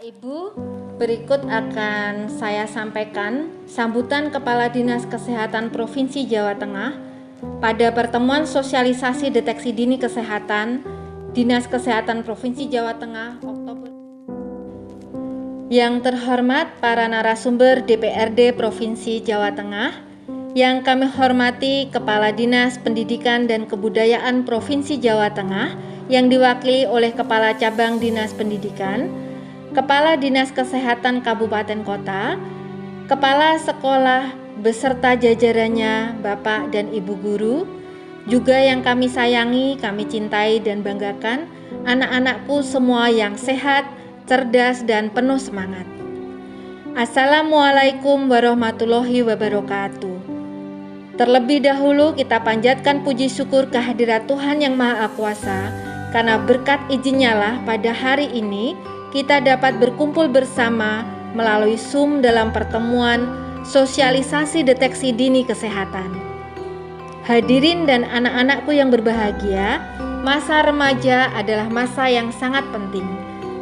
Ibu, berikut akan saya sampaikan sambutan Kepala Dinas Kesehatan Provinsi Jawa Tengah pada pertemuan sosialisasi deteksi dini kesehatan Dinas Kesehatan Provinsi Jawa Tengah Oktober. Yang terhormat para narasumber DPRD Provinsi Jawa Tengah, yang kami hormati Kepala Dinas Pendidikan dan Kebudayaan Provinsi Jawa Tengah yang diwakili oleh Kepala Cabang Dinas Pendidikan, Kepala Dinas Kesehatan Kabupaten Kota, Kepala Sekolah beserta jajarannya, Bapak dan Ibu Guru, juga yang kami sayangi, kami cintai dan banggakan, anak-anakku semua yang sehat, cerdas dan penuh semangat. Assalamualaikum warahmatullahi wabarakatuh. Terlebih dahulu kita panjatkan puji syukur kehadirat Tuhan Yang Maha Kuasa, karena berkat izinnya lah pada hari ini kita dapat berkumpul bersama melalui Zoom dalam pertemuan sosialisasi deteksi dini kesehatan. Hadirin dan anak-anakku yang berbahagia, masa remaja adalah masa yang sangat penting,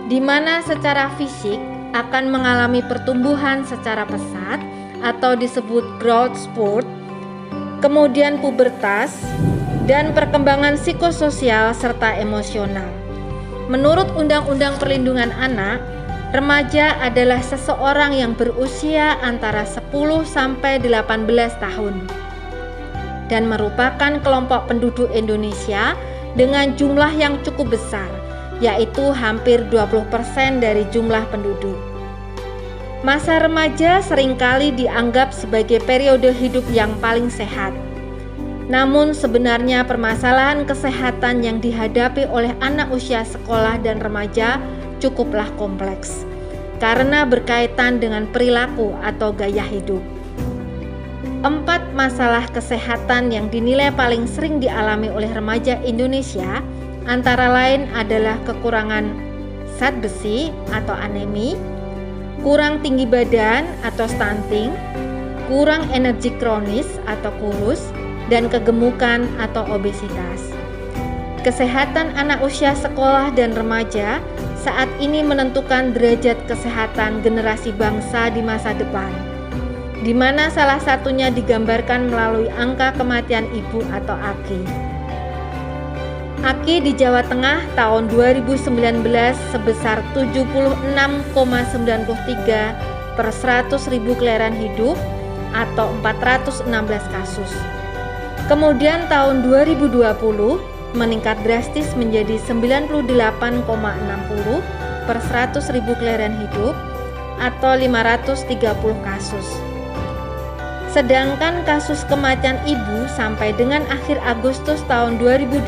di mana secara fisik akan mengalami pertumbuhan secara pesat atau disebut growth spurt, kemudian pubertas, dan perkembangan psikososial serta emosional. Menurut Undang-Undang Perlindungan Anak, remaja adalah seseorang yang berusia antara 10 sampai 18 tahun dan merupakan kelompok penduduk Indonesia dengan jumlah yang cukup besar, yaitu hampir 20% dari jumlah penduduk. Masa remaja seringkali dianggap sebagai periode hidup yang paling sehat. Namun sebenarnya permasalahan kesehatan yang dihadapi oleh anak usia sekolah dan remaja cukuplah kompleks karena berkaitan dengan perilaku atau gaya hidup. 4 masalah kesehatan yang dinilai paling sering dialami oleh remaja Indonesia antara lain adalah kekurangan zat besi atau anemi, kurang tinggi badan atau stunting, kurang energi kronis atau kurus, dan kegemukan atau obesitas. Kesehatan anak usia sekolah dan remaja saat ini menentukan derajat kesehatan generasi bangsa di masa depan, di mana salah satunya digambarkan melalui angka kematian ibu atau AKI. AKI di Jawa Tengah tahun 2019 sebesar 76,93 per 100.000 kelahiran hidup atau 416 kasus. Kemudian tahun 2020 meningkat drastis menjadi 98,60 per 100.000 kelahiran hidup atau 530 kasus. Sedangkan kasus kematian ibu sampai dengan akhir Agustus tahun 2021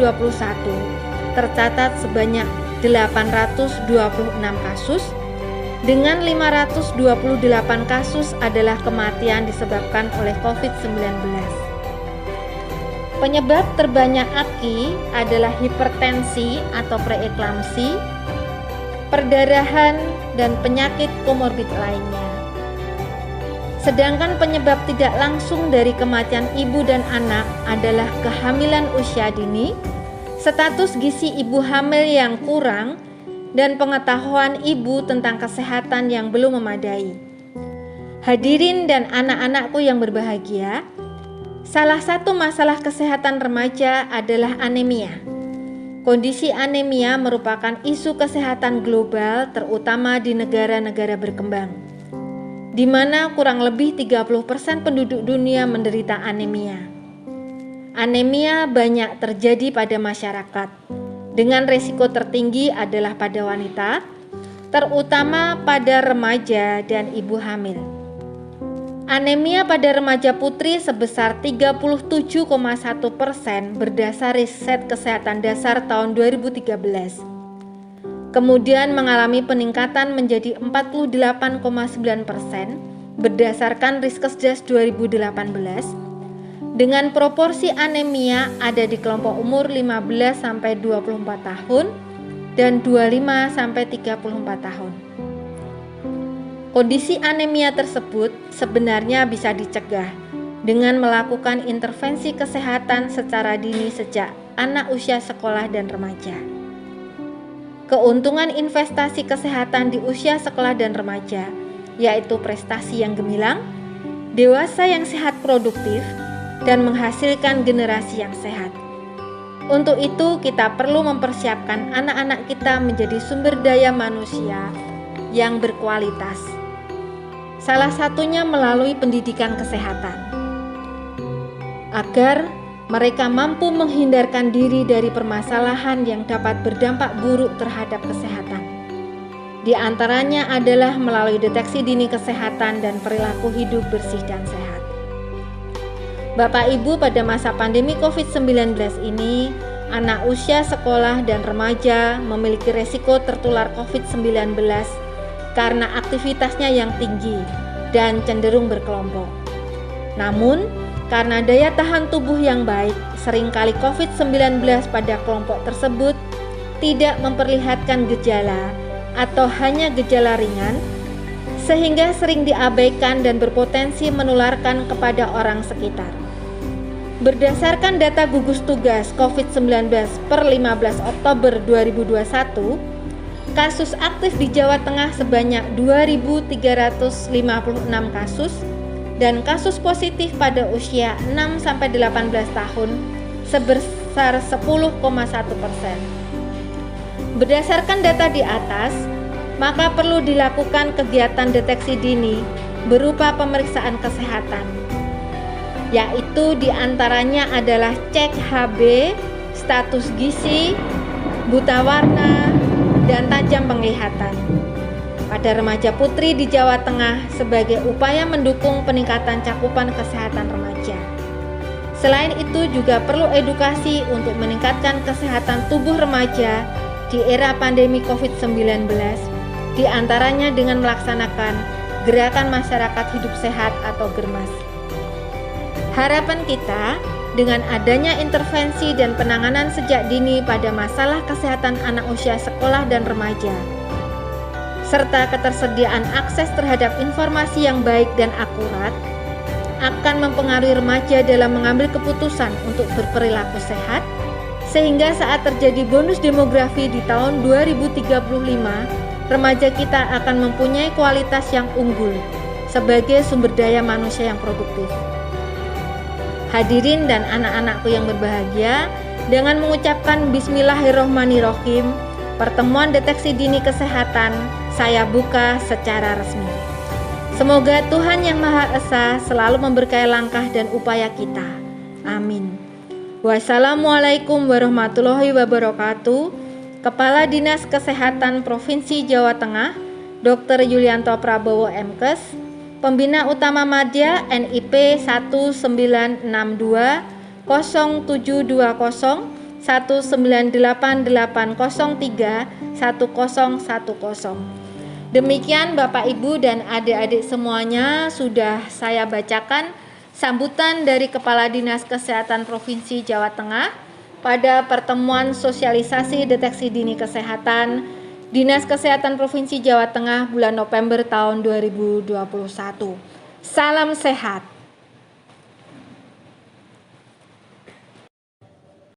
tercatat sebanyak 826 kasus, dengan 528 kasus adalah kematian disebabkan oleh COVID-19. Penyebab terbanyak AKI adalah hipertensi atau preeklamsi, perdarahan, dan penyakit komorbid lainnya. Sedangkan penyebab tidak langsung dari kematian ibu dan anak adalah kehamilan usia dini, status gizi ibu hamil yang kurang, dan pengetahuan ibu tentang kesehatan yang belum memadai. Hadirin dan anak-anakku yang berbahagia, salah satu masalah kesehatan remaja adalah anemia. Kondisi anemia merupakan isu kesehatan global terutama di negara-negara berkembang, di mana kurang lebih 30% penduduk dunia menderita anemia. Anemia banyak terjadi pada masyarakat, dengan resiko tertinggi adalah pada wanita, terutama pada remaja dan ibu hamil. Anemia pada remaja putri sebesar 37,1% berdasar riset kesehatan dasar tahun 2013. Kemudian mengalami peningkatan menjadi 48,9% berdasarkan Riskesdas 2018, dengan proporsi anemia ada di kelompok umur 15-24 tahun dan 25-34 tahun. Kondisi anemia tersebut sebenarnya bisa dicegah dengan melakukan intervensi kesehatan secara dini sejak anak usia sekolah dan remaja. keuntungan investasi kesehatan di usia sekolah dan remaja, yaitu prestasi yang gemilang, dewasa yang sehat produktif, dan menghasilkan generasi yang sehat. Untuk itu, kita perlu mempersiapkan anak-anak kita menjadi sumber daya manusia yang berkualitas. Salah satunya melalui pendidikan kesehatan, agar mereka mampu menghindarkan diri dari permasalahan yang dapat berdampak buruk terhadap kesehatan. Di antaranya adalah melalui deteksi dini kesehatan dan perilaku hidup bersih dan sehat. Bapak Ibu, pada masa pandemi COVID-19 ini, anak usia sekolah dan remaja memiliki resiko tertular COVID-19 karena aktivitasnya yang tinggi dan cenderung berkelompok. Namun, karena daya tahan tubuh yang baik, seringkali COVID-19 pada kelompok tersebut tidak memperlihatkan gejala atau hanya gejala ringan, sehingga sering diabaikan dan berpotensi menularkan kepada orang sekitar. Berdasarkan data gugus tugas COVID-19 per 15 Oktober 2021, kasus aktif di Jawa Tengah sebanyak 2.356 kasus dan kasus positif pada usia 6-18 tahun sebesar 10,1%. Berdasarkan data di atas, maka perlu dilakukan kegiatan deteksi dini berupa pemeriksaan kesehatan, yaitu diantaranya adalah cek HB, status gizi, buta warna, dan tajam penglihatan pada remaja putri di Jawa Tengah sebagai upaya mendukung peningkatan cakupan kesehatan remaja. Selain itu juga perlu edukasi untuk meningkatkan kesehatan tubuh remaja di era pandemi COVID-19, di antaranya dengan melaksanakan Gerakan Masyarakat Hidup Sehat atau GERMAS. Harapan kita dengan adanya intervensi dan penanganan sejak dini pada masalah kesehatan anak usia sekolah dan remaja, serta ketersediaan akses terhadap informasi yang baik dan akurat, akan mempengaruhi remaja dalam mengambil keputusan untuk berperilaku sehat, sehingga saat terjadi bonus demografi di tahun 2035, remaja kita akan mempunyai kualitas yang unggul sebagai sumber daya manusia yang produktif. Hadirin dan anak-anakku yang berbahagia, dengan mengucapkan Bismillahirrohmanirrohim, pertemuan deteksi dini kesehatan saya buka secara resmi. Semoga Tuhan Yang Maha Esa selalu memberkahi langkah dan upaya kita. Amin. Wassalamualaikum warahmatullahi wabarakatuh. Kepala Dinas Kesehatan Provinsi Jawa Tengah, Dr. Yulianto Prabowo MKes, Pembina Utama Madya NIP 1962 0720 198803 1010. Demikian Bapak Ibu dan adik-adik semuanya, sudah saya bacakan sambutan dari Kepala Dinas Kesehatan Provinsi Jawa Tengah pada pertemuan sosialisasi deteksi dini kesehatan Dinas Kesehatan Provinsi Jawa Tengah bulan November tahun 2021. Salam sehat.